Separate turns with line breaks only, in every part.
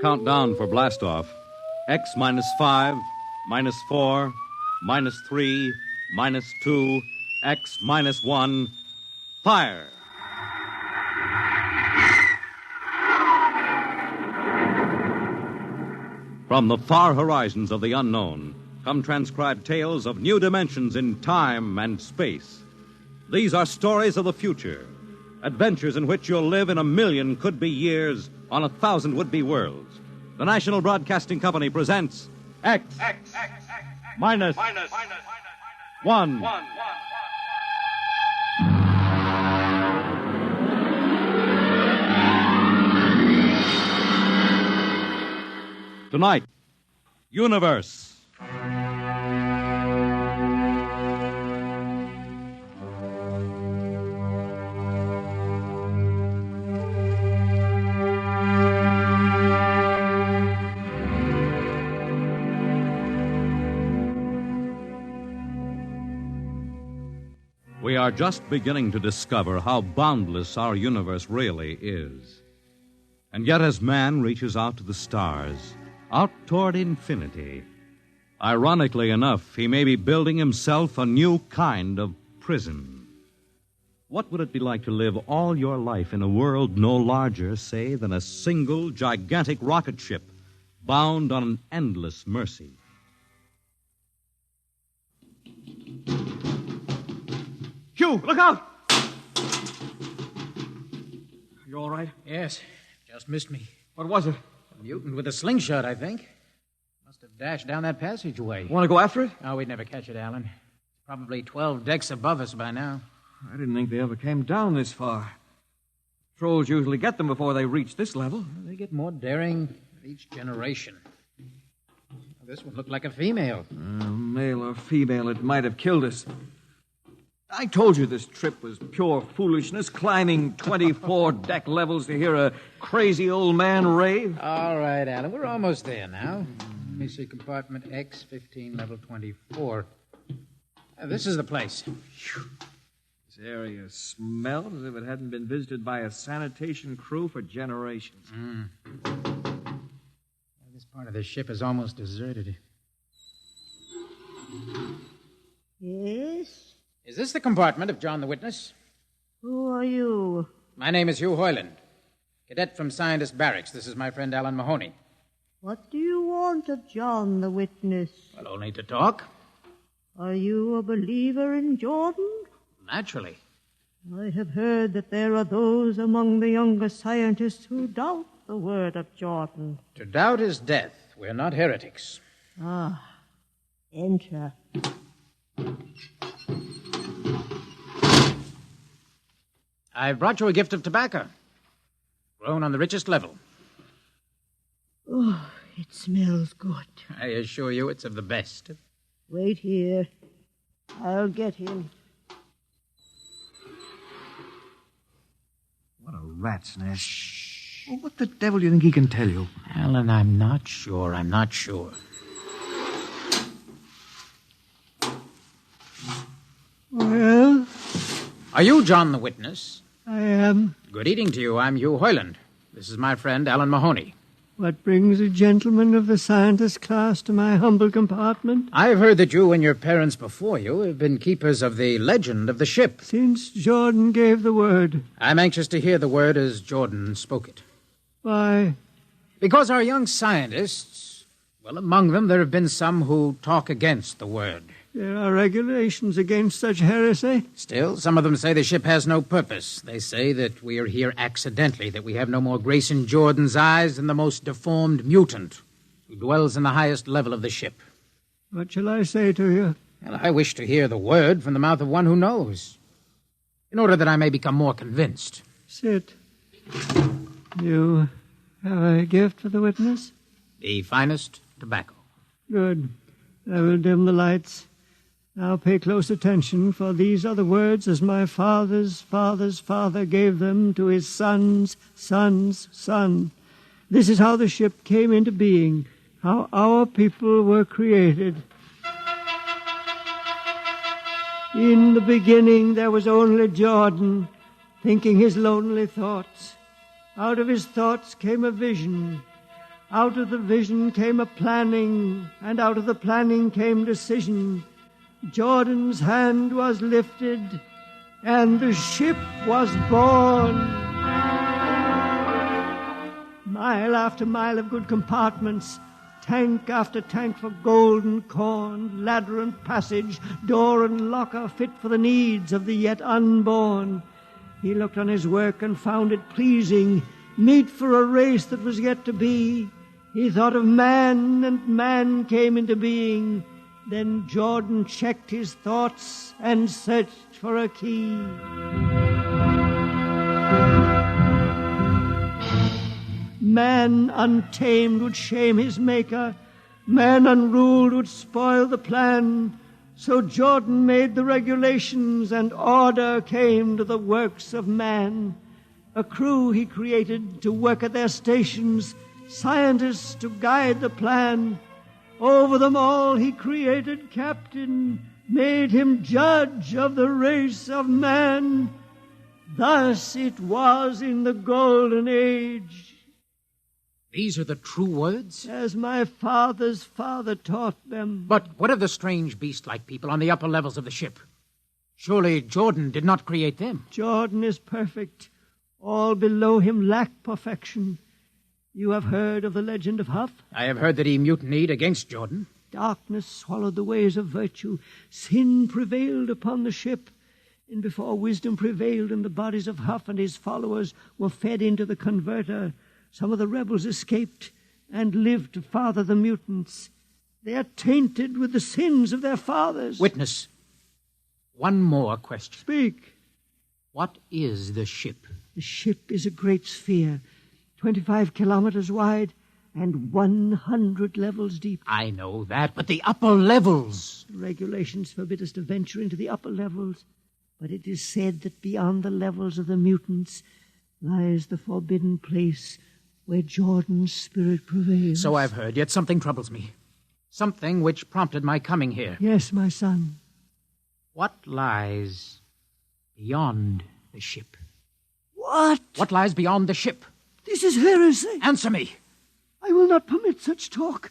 Countdown for blastoff. X minus 5, minus 4, minus 3, minus 2, X minus 1. Fire! From the far horizons of the unknown come transcribed tales of new dimensions in time and space. These are stories of the future, adventures in which you'll live in 1,000,000 could-be years on 1,000 would-be worlds. The National Broadcasting Company presents X minus 1. Tonight, Universe. We are just beginning to discover how boundless our universe really is. And yet as man reaches out to the stars, out toward infinity, ironically enough, he may be building himself a new kind of prison. What would it be like to live all your life in a world no larger, say, than a single gigantic rocket ship bound on an endless mercy?
Hugh, look out! You all right?
Yes, just missed me.
What was it?
A mutant with a slingshot, I think. Must have dashed down that passageway.
Want to go after it?
Oh, we'd never catch it, Alan. It's probably 12 decks above us by now.
I didn't think they ever came down this far. Trolls usually get them before they reach this level.
They get more daring with each generation. This one looked like a female.
Male or female, it might have killed us. I told you this trip was pure foolishness, climbing 24 deck levels to hear a crazy old man rave.
All right, Alan, we're almost there now. Let me see, compartment X, 15, level 24. This is the place.
This area smelled as if it hadn't been visited by a sanitation crew for generations.
This part of the ship is almost deserted.
Yes?
Is this the compartment of John the Witness?
Who are you?
My name is Hugh Hoyland, cadet from Scientist Barracks. This is my friend Alan Mahoney.
What do you want of John the Witness?
Well, only to talk.
Are you a believer in Jordan?
Naturally.
I have heard that there are those among the younger scientists who doubt the word of Jordan.
To doubt is death. We're not heretics.
Enter.
I've brought you a gift of tobacco, grown on the richest level.
Oh, it smells good.
I assure you it's of the best.
Wait here. I'll get him.
What a rat's nest. Well, what the devil do you think he can tell you?
Alan, I'm not sure.
Well?
Are you John the Witness?
I am.
Good evening to you. I'm Hugh Hoyland. This is my friend Alan Mahoney.
What brings a gentleman of the scientist class to my humble compartment?
I've heard that you and your parents before you have been keepers of the legend of the ship.
Since Jordan gave the word.
I'm anxious to hear the word as Jordan spoke it.
Why?
Because our young scientists, well, among them there have been some who talk against the word.
There are regulations against such heresy.
Still, some of them say the ship has no purpose. They say that we are here accidentally, that we have no more grace in Jordan's eyes than the most deformed mutant who dwells in the highest level of the ship.
What shall I say to you?
Well, I wish to hear the word from the mouth of one who knows, in order that I may become more convinced.
Sit. You have a gift for the witness?
The finest tobacco.
Good. I will dim the lights. Now pay close attention, for these are the words as my father's father's father gave them to his son's son's son. This is how the ship came into being, how our people were created. In the beginning there was only Jordan, thinking his lonely thoughts. Out of his thoughts came a vision. Out of the vision came a planning, and out of the planning came decision. Jordan's hand was lifted, and the ship was born. Mile after mile of good compartments, tank after tank for gold and corn, ladder and passage, door and locker fit for the needs of the yet unborn. He looked on his work and found it pleasing, meet for a race that was yet to be. He thought of man, and man came into being. Then Jordan checked his thoughts and searched for a key. Man untamed would shame his maker. Man unruled would spoil the plan. So Jordan made the regulations, and order came to the works of man. A crew he created to work at their stations, scientists to guide the plan. Over them all he created captain, made him judge of the race of man. Thus it was in the golden age.
These are the true words?
As my father's father taught them.
But what of the strange beast-like people on the upper levels of the ship? Surely Jordan did not create them.
Jordan is perfect. All below him lack perfection. You have heard of the legend of Huff?
I have heard that he mutinied against Jordan.
Darkness swallowed the ways of virtue. Sin prevailed upon the ship. And before wisdom prevailed in the bodies of Huff and his followers were fed into the converter, some of the rebels escaped and lived to father the mutants. They are tainted with the sins of their fathers.
Witness, one more question.
Speak.
What is the ship?
The ship is a great sphere, 25 kilometers wide and 100 levels deep.
I know that, but the upper levels.
The regulations forbid us to venture into the upper levels, but it is said that beyond the levels of the mutants lies the forbidden place where Jordan's spirit prevails.
So I've heard, yet something troubles me. Something which prompted my coming here.
Yes, my son.
What lies beyond the ship?
What?
What lies beyond the ship?
This is heresy.
Answer me.
I will not permit such talk.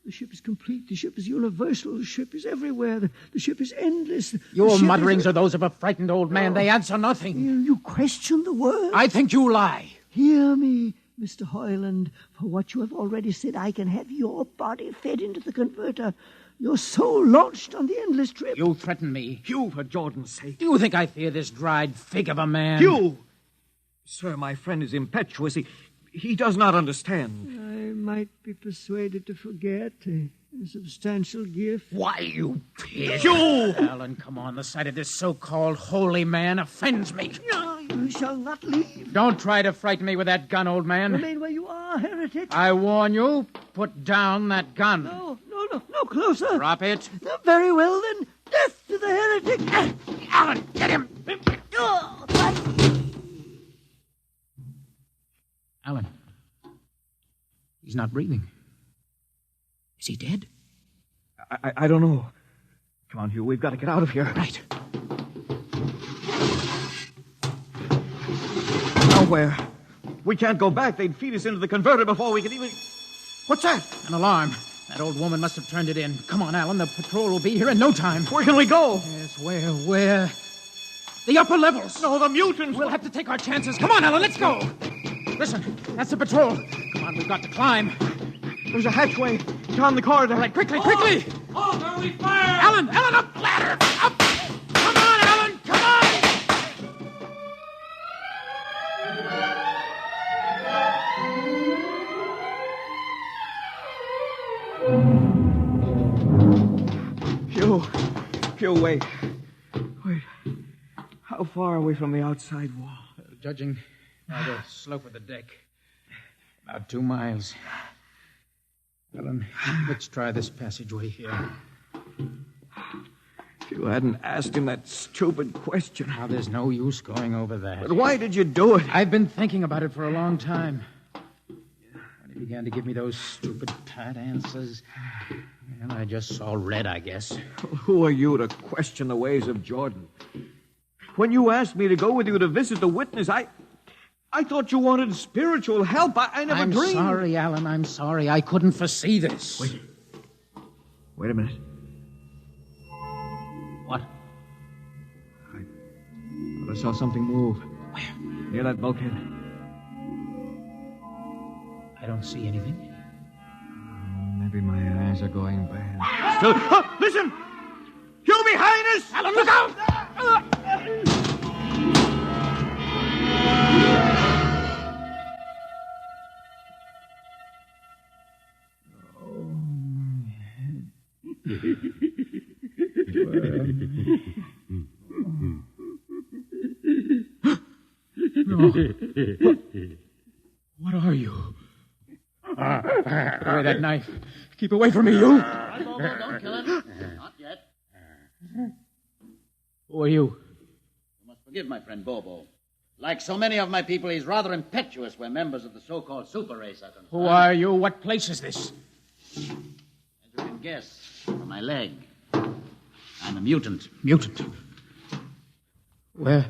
The ship is complete. The ship is universal. The ship is everywhere. The ship is endless.
Your mutterings are those of a frightened old man. They answer nothing.
You question the word?
I think you lie.
Hear me, Mr. Hoyland. For what you have already said, I can have your body fed into the converter. Your soul launched on the endless trip.
You threaten me.
Hugh, for Jordan's sake.
Do you think I fear this dried fig of a man?
Hugh! Sir, my friend is impetuous. He does not understand.
I might be persuaded to forget a substantial gift.
Why, you pig!
Hugh!
Alan, come on. The sight of this so-called holy man offends me.
No, you shall not leave.
Don't try to frighten me with that gun, old man.
Remain where you are, heretic.
I warn you, put down that gun.
No, closer.
Drop it.
Very well, then. Death to the heretic.
Alan, get him. Alan, he's not breathing. Is he dead?
I don't know. Come on, Hugh, we've got to get out of here.
Right.
Now where? We can't go back. They'd feed us into the converter before we could even... What's that?
An alarm. That old woman must have turned it in. Come on, Alan, the patrol will be here in no time.
Where can we go?
Yes, where? The upper levels.
No, the mutants.
We'll have to take our chances. Come on, Alan, let's go. Listen, that's the patrol. Come on, we've got to climb.
There's a hatchway down the corridor.
All right, quickly!
Oh, there we fire!
Alan, up the ladder! Up! Come on, Alan, come
on! Hugh, wait. How far are we from the outside wall?
Judging by the slope of the deck, about 2 miles. Alan, let's try this passageway here.
If you hadn't asked him that stupid question.
Now, there's no use going over that.
But why did you do it?
I've been thinking about it for a long time. When he began to give me those stupid, pat answers, well, I just saw red, I guess.
Who are you to question the ways of Jordan? When you asked me to go with you to visit the witness, I thought you wanted spiritual help. I never dreamed.
I'm sorry, Alan. I'm sorry. I couldn't foresee this.
Wait a minute.
What?
I saw something move.
Where?
Near that bulkhead.
I don't see anything.
Maybe my eyes are going bad. Listen! You behind us!
Alan, look out! What are you? Put away that knife. Keep away from me, you.
Don't kill him. Not yet.
Who are you?
You must forgive my friend Bobo. Like so many of my people, he's rather impetuous. We're members of the so-called super race, I
Who are you? What place is this?
As you can guess, from my leg, I'm a mutant.
Mutant. Where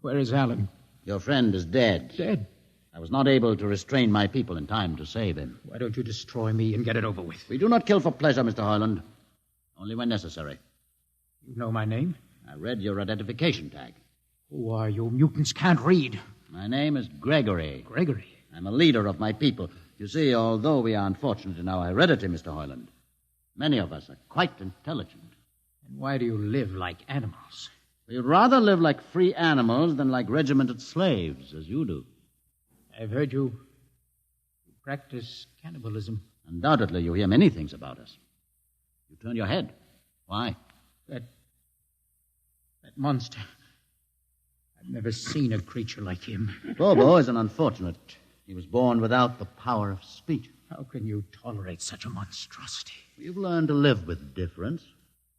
is Alan?
Your friend is dead.
Dead.
I was not able to restrain my people in time to save him.
Why don't you destroy me and get it over with?
We do not kill for pleasure, Mr. Heinlein. Only when necessary.
You know my name?
I read your identification tag.
Who are you? Mutants can't read.
My name is Gregory.
Gregory?
I'm a leader of my people. You see, although we are unfortunate in our heredity, Mr. Heinlein, many of us are quite intelligent.
And why do you live like animals?
We'd rather live like free animals than like regimented slaves, as you do.
I've heard you practice cannibalism.
Undoubtedly, you hear many things about us. You turn your head. Why?
That monster. I've never seen a creature like him.
Bobo is an unfortunate. He was born without the power of speech.
How can you tolerate such a monstrosity?
We've learned to live with difference.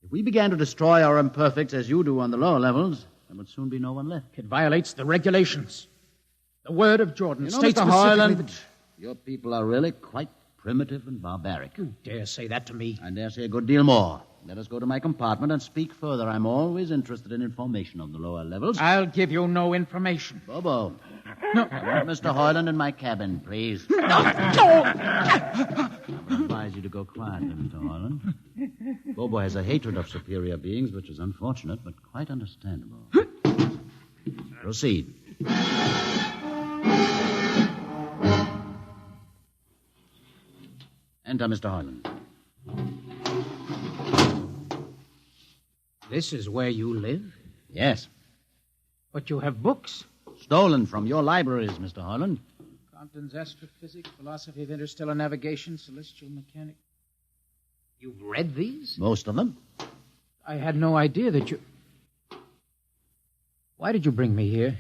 If we began to destroy our imperfects as you do on the lower levels, there would soon be no one left.
It violates the regulations. The word of Jordan states
Mr.
specifically
Heinlein,
that...
your people are really quite primitive and barbaric.
You dare say that to me?
I dare say a good deal more. Let us go to my compartment and speak further. I'm always interested in information on the lower levels.
I'll give you no information.
Bobo.
No.
I want Mr. Heinlein in my cabin, please.
No.
I would advise you to go quietly, Mr. Heinlein. Bobo has a hatred of superior beings, which is unfortunate, but quite understandable. Proceed. Enter, Mr. Heinlein.
This is where you live?
Yes.
But you have books.
Stolen from your libraries, Mr. Heinlein.
Compton's Astrophysics, Philosophy of Interstellar Navigation, Celestial Mechanics. You've read these?
Most of them.
I had no idea that you... Why did you bring me here?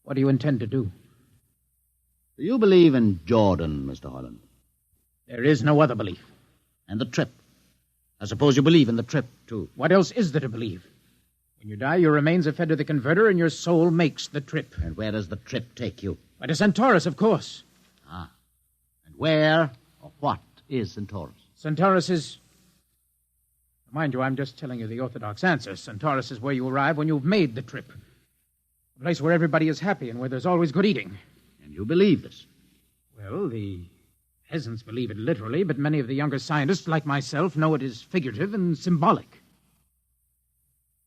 What do you intend to do?
Do you believe in Jordan, Mr. Heinlein?
There is no other belief.
And the trip? I suppose you believe in the trip, too.
What else is there to believe? When you die, your remains are fed to the converter, and your soul makes the trip.
And where does the trip take you?
By to Centaurus, of course.
Ah. And where or what is Centaurus?
Centaurus is... Mind you, I'm just telling you the orthodox answer. Centaurus is where you arrive when you've made the trip. A place where everybody is happy and where there's always good eating.
And you believe this?
Well, the peasants believe it literally, but many of the younger scientists, like myself, know it is figurative and symbolic.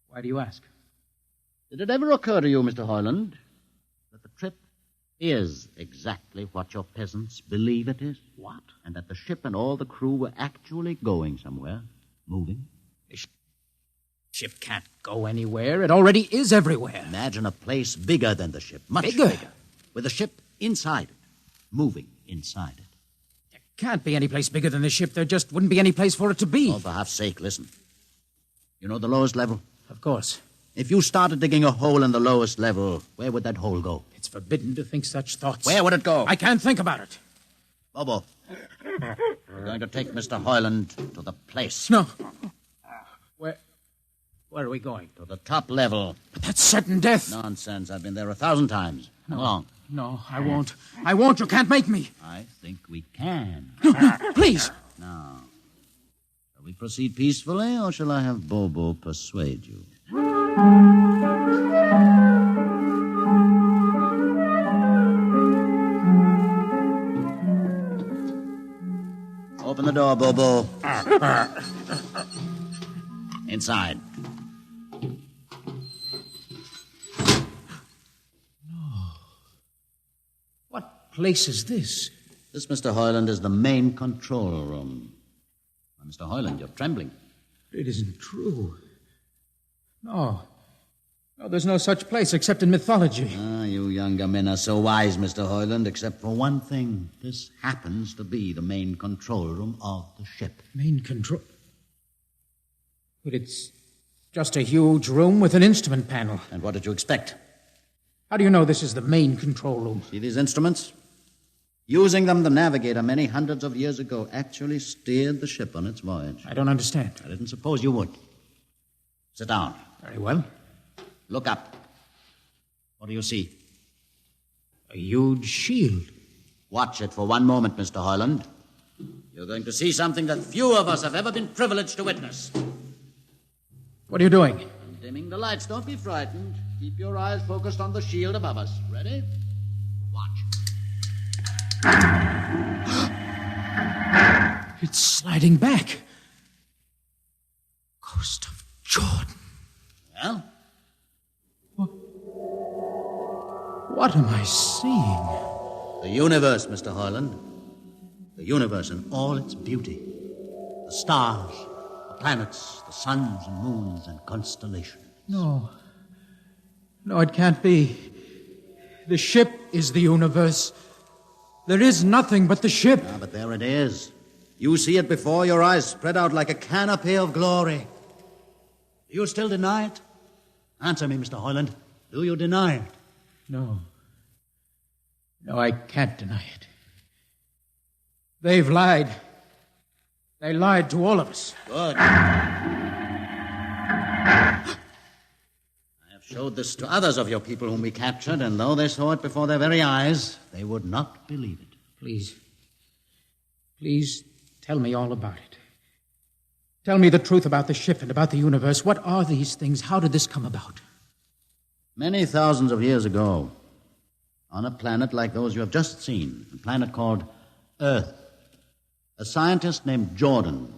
Why do you ask?
Did it ever occur to you, Mr. Heinlein, that the trip is exactly what your peasants believe it is?
What?
And that the ship and all the crew were actually going somewhere, moving?
The ship can't go anywhere. It already is everywhere.
Imagine a place bigger than the ship, much
Bigger?
with the ship inside it, moving inside it.
There can't be any place bigger than the ship. There just wouldn't be any place for it to be.
Oh, for half's sake, listen. You know the lowest level?
Of course.
If you started digging a hole in the lowest level, where would that hole go?
It's forbidden to think such thoughts.
Where would it go?
I can't think about it.
Bobo, we're going to take Mr. Heinlein to the place.
No. Where are we going?
To the top level.
But that's certain death.
Nonsense. I've been there 1,000 times. Come along.
No, I won't. I won't. You can't make me.
I think we can.
Please.
Now, shall we proceed peacefully, or shall I have Bobo persuade you? Open the door, Bobo. Inside.
What place is this?
This, Mr. Hoyland, is the main control room. Why, Mr. Hoyland, you're trembling.
It isn't true. No, there's no such place except in mythology.
Ah, you younger men are so wise, Mr. Hoyland, except for one thing. This happens to be the main control room of the ship.
Main control? But it's just a huge room with an instrument panel.
And what did you expect?
How do you know this is the main control room?
See these instruments? Using them, the navigator many hundreds of years ago actually steered the ship on its voyage.
I don't understand.
I didn't suppose you would. Sit down.
Very well.
Look up. What do you see?
A huge shield.
Watch it for one moment, Mr. Hoyland. You're going to see something that few of us have ever been privileged to witness.
What are you doing?
I'm dimming the lights. Don't be frightened. Keep your eyes focused on the shield above us. Ready? Watch.
It's sliding back. Ghost of Jordan.
Well?
What am I seeing?
The universe, Mr. Hoyland. The universe in all its beauty. The stars, the planets, the suns and moons and constellations.
No, it can't be. The ship is the universe. There is nothing but the ship.
Ah, but there it is. You see it before your eyes, spread out like a canopy of glory. Do you still deny it? Answer me, Mr. Hoyland. Do you deny it?
No, I can't deny it. They've lied. They lied to all of us.
Good. I have showed this to others of your people whom we captured, and though they saw it before their very eyes, they would not believe it.
Please tell me all about it. Tell me the truth about the ship and about the universe. What are these things? How did this come about?
Many thousands of years ago, on a planet like those you have just seen, a planet called Earth, a scientist named Jordan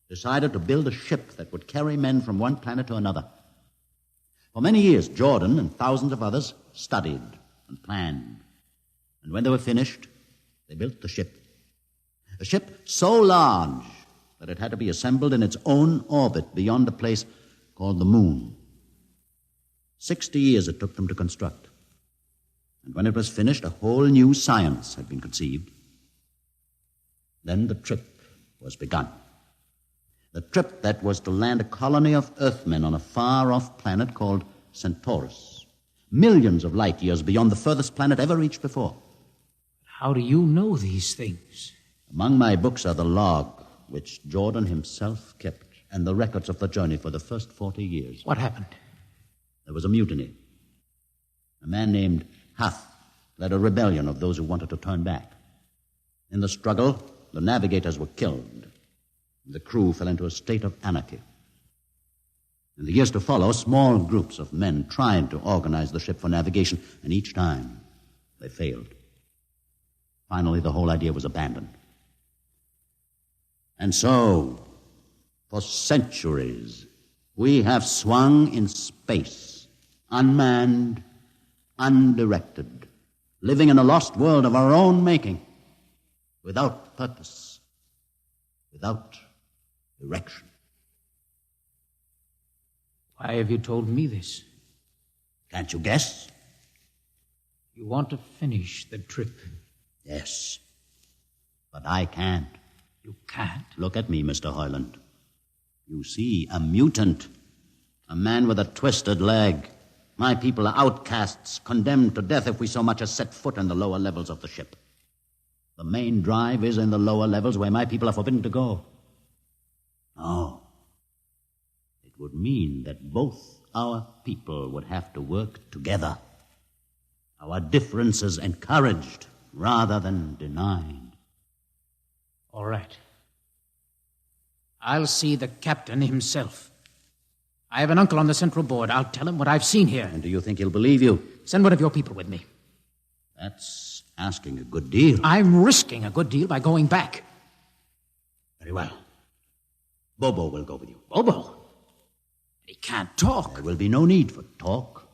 decided to build a ship that would carry men from one planet to another. For many years, Jordan and thousands of others studied and planned. And when they were finished, they built the ship. A ship so large that it had to be assembled in its own orbit beyond a place called the moon. 60 years it took them to construct. And when it was finished, a whole new science had been conceived. Then the trip was begun. The trip that was to land a colony of Earthmen on a far-off planet called Centaurus, millions of light years beyond the furthest planet ever reached before.
How do you know these things?
Among my books are the log, which Jordan himself kept, and the records of the journey for the first 40 years.
What happened?
There was a mutiny. A man named Huth led a rebellion of those who wanted to turn back. In the struggle, the navigators were killed. The crew fell into a state of anarchy. In the years to follow, small groups of men tried to organize the ship for navigation, and each time they failed. Finally, the whole idea was abandoned. And so, for centuries, we have swung in space, unmanned, undirected, living in a lost world of our own making, without purpose, without direction.
Why have you told me this?
Can't you guess?
You want to finish the trip.
Yes, but I can't.
You can't?
Look at me, Mr. Hoyland. You see, a mutant, a man with a twisted leg. My people are outcasts, condemned to death if we so much as set foot in the lower levels of the ship. The main drive is in the lower levels where my people are forbidden to go. No. It would mean that both our people would have to work together. Our differences encouraged rather than denied.
All right. I'll see the captain himself. I have an uncle on the central board. I'll tell him what I've seen here.
And do you think he'll believe you?
Send one of your people with me.
That's asking a good deal.
I'm risking a good deal by going back.
Very well. Bobo will go with you.
Bobo? He can't talk.
There will be no need for talk.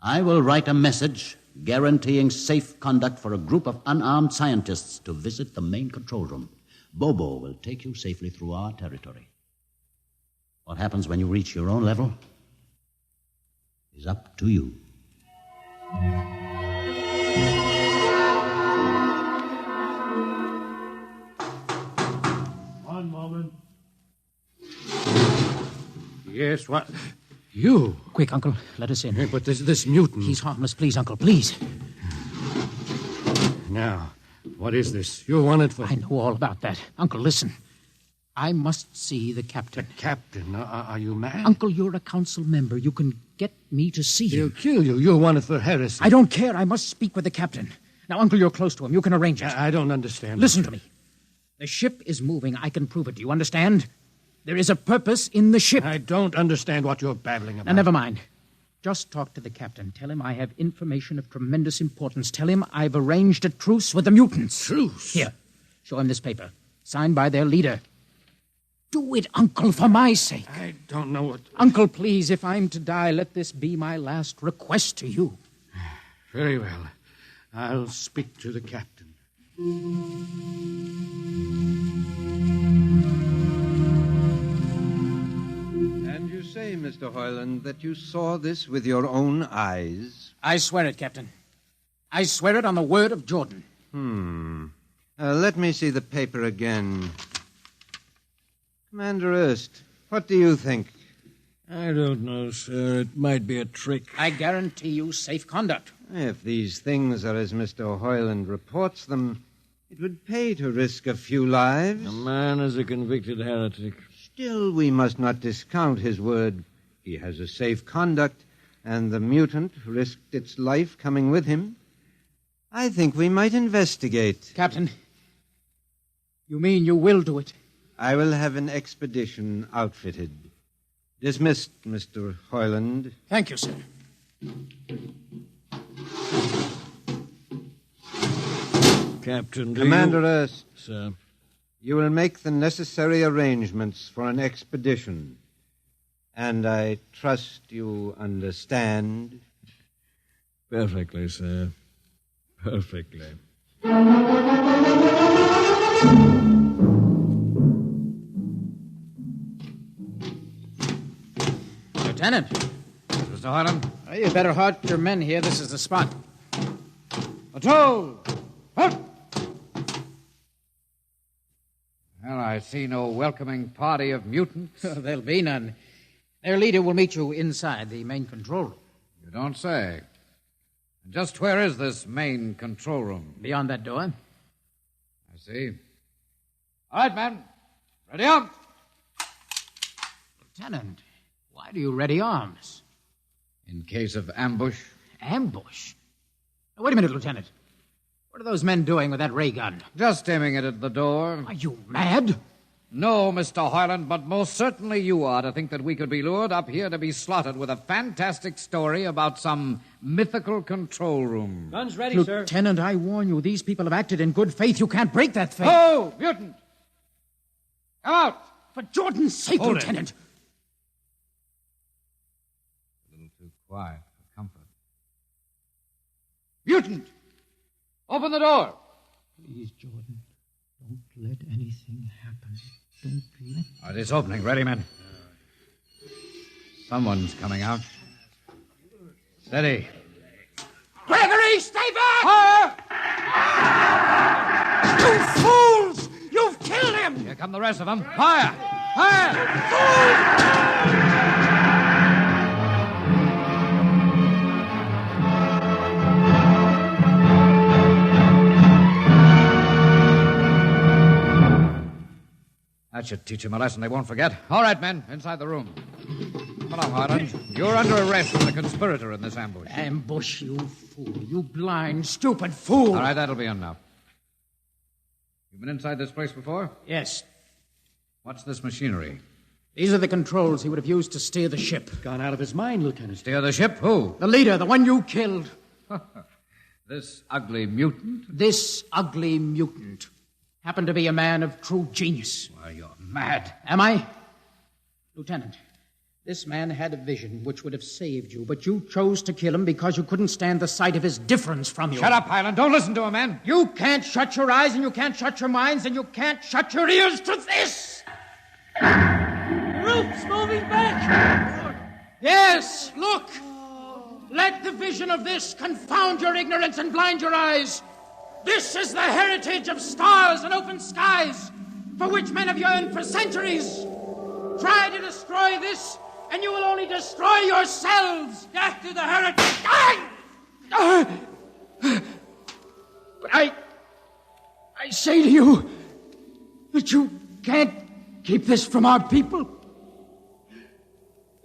I will write a message guaranteeing safe conduct for a group of unarmed scientists to visit the main control room. Bobo will take you safely through our territory. What happens when you reach your own level is up to you.
One moment.
Yes, what? You?
Quick, Uncle, let us in.
Hey, but this mutant...
He's harmless. Please, Uncle, please.
Now, what is this? You're wanted for...
I know all about that. Uncle, listen. I must see the captain.
The captain? Are you mad?
Uncle, you're a council member. You can get me to see
He'll
him.
kill you. You're wanted for heresy.
I don't care. I must speak with the captain. Now, Uncle, you're close to him. You can arrange it.
I don't understand.
Listen to me. The ship is moving. I can prove it. Do you understand? There is a purpose in the ship.
I don't understand what you're babbling about.
Now, never mind. Just talk to the captain. Tell him I have information of tremendous importance. Tell him I've arranged a truce with the mutants.
Truce?
Here, show him this paper. Signed by their leader. Do it, Uncle, for my sake.
I don't know what...
Uncle, please, if I'm to die, let this be my last request to you.
Very well. I'll speak to the captain.
And you say, Mr. Hoyland, that you saw this with your own eyes?
I swear it, Captain. I swear it on the word of Jordan.
Let me see the paper again. Commander Ernest, what do you think?
I don't know, sir. It might be a trick.
I guarantee you safe conduct.
If these things are as Mr. Hoyland reports them, it would pay to risk a few lives.
The man is a convicted heretic.
Still, we must not discount his word. He has a safe conduct, and the mutant risked its life coming with him. I think we might investigate.
Captain, you mean you will do it?
I will have an expedition outfitted. Dismissed, Mr. Hoyland.
Thank you, sir.
Captain,
Commander Ernest,
Sir.
you will make the necessary arrangements for an expedition. And I trust you understand.
Perfectly, sir. Perfectly.
Lieutenant.
Mr. Harlan?
You better halt your men here. This is the spot.
Patrol! Halt! Well, I see no welcoming party of mutants.
There'll be none. Their leader will meet you inside the main control room.
You don't say. And just where is this main control room?
Beyond that door.
I see. All right, men. Ready up.
Lieutenant, why do you ready arms?
In case of ambush.
Ambush? Now, wait a minute, Lieutenant. What are those men doing with that ray gun?
Just aiming it at the door.
Are you mad?
No, Mr. Hoyland, but most certainly you are to think that we could be lured up here to be slaughtered with a fantastic story about some mythical control room.
Guns ready, sir.
Lieutenant, I warn you, these people have acted in good faith. You can't break that faith.
Oh, mutant! Come out!
For Jordan's sake,
Hold
Lieutenant.
A little too quiet for comfort. Mutant! Open the door!
Please, Jordan, don't let anything happen. Don't let...
All right, it's opening. Ready, men? Someone's coming out. Steady.
Gregory, stay back!
Fire!
You fools! You've killed him!
Here come the rest of them. Fire! Fire! That should teach him a lesson they won't forget. All right, men, inside the room. Come along, Harlan. You're under arrest as a conspirator in this ambush.
Ambush, you fool. You blind, stupid fool.
All right, that'll be enough. You've been inside this place before?
Yes.
What's this machinery?
These are the controls he would have used to steer the ship.
Gone out of his mind, Lieutenant.
Steer the ship? Who?
The leader, the one you killed.
This ugly mutant?
This ugly mutant happened to be a man of true genius.
Why, you're mad.
Am I? Lieutenant, this man had a vision which would have saved you, but you chose to kill him because you couldn't stand the sight of his difference from you.
Shut up, Highland. Don't listen to him, man.
You can't shut your eyes, and you can't shut your minds, and you can't shut your ears to this!
The roof's moving back!
Yes, look! Let the vision of this confound your ignorance and blind your eyes. This is the heritage of stars and open skies, for which men have yearned for centuries. Try to destroy this, and you will only destroy yourselves.
Back to the heritage!
But I say to you that you can't keep this from our people.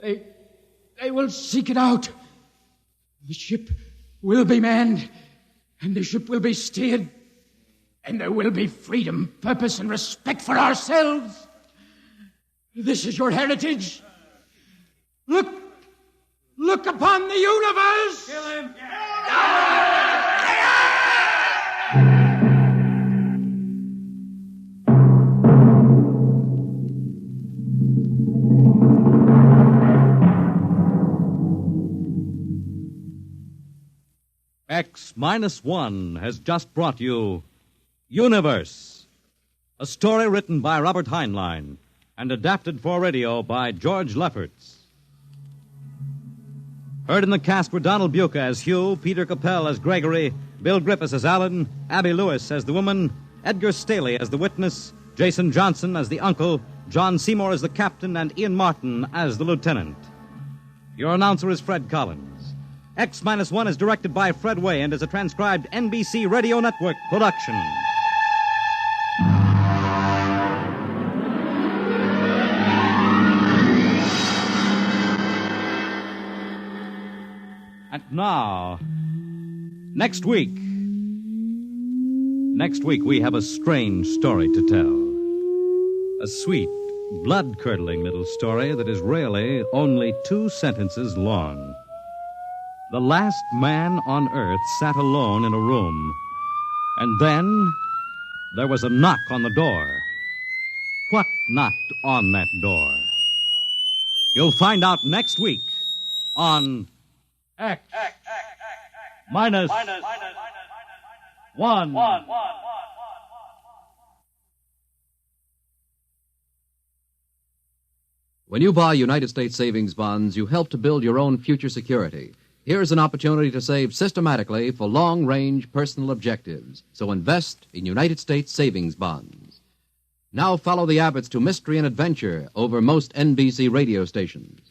They will seek it out. The ship will be manned, and the ship will be steered, and there will be freedom, purpose, and respect for ourselves. This is your heritage. Look upon the universe.
Kill him.
X-1 has just brought you Universe, a story written by Robert Heinlein and adapted for radio by George Lefferts. Heard in the cast were Donald Buca as Hugh, Peter Capell as Gregory, Bill Griffiths as Alan, Abby Lewis as the woman, Edgar Staley as the witness, Jason Johnson as the uncle, John Seymour as the captain, and Ian Martin as the lieutenant. Your announcer is Fred Collins. X-1 is directed by Fred Way and is a transcribed NBC Radio Network production. And now, next week we have a strange story to tell. A sweet, blood-curdling little story that is really only 2 sentences long. The last man on Earth sat alone in a room, and then there was a knock on the door. What knocked on that door? You'll find out next week on X minus 1.
When you buy United States savings bonds, you help to build your own future security. Here's an opportunity to save systematically for long-range personal objectives. So invest in United States savings bonds. Now follow the Abbotts to mystery and adventure over most NBC radio stations.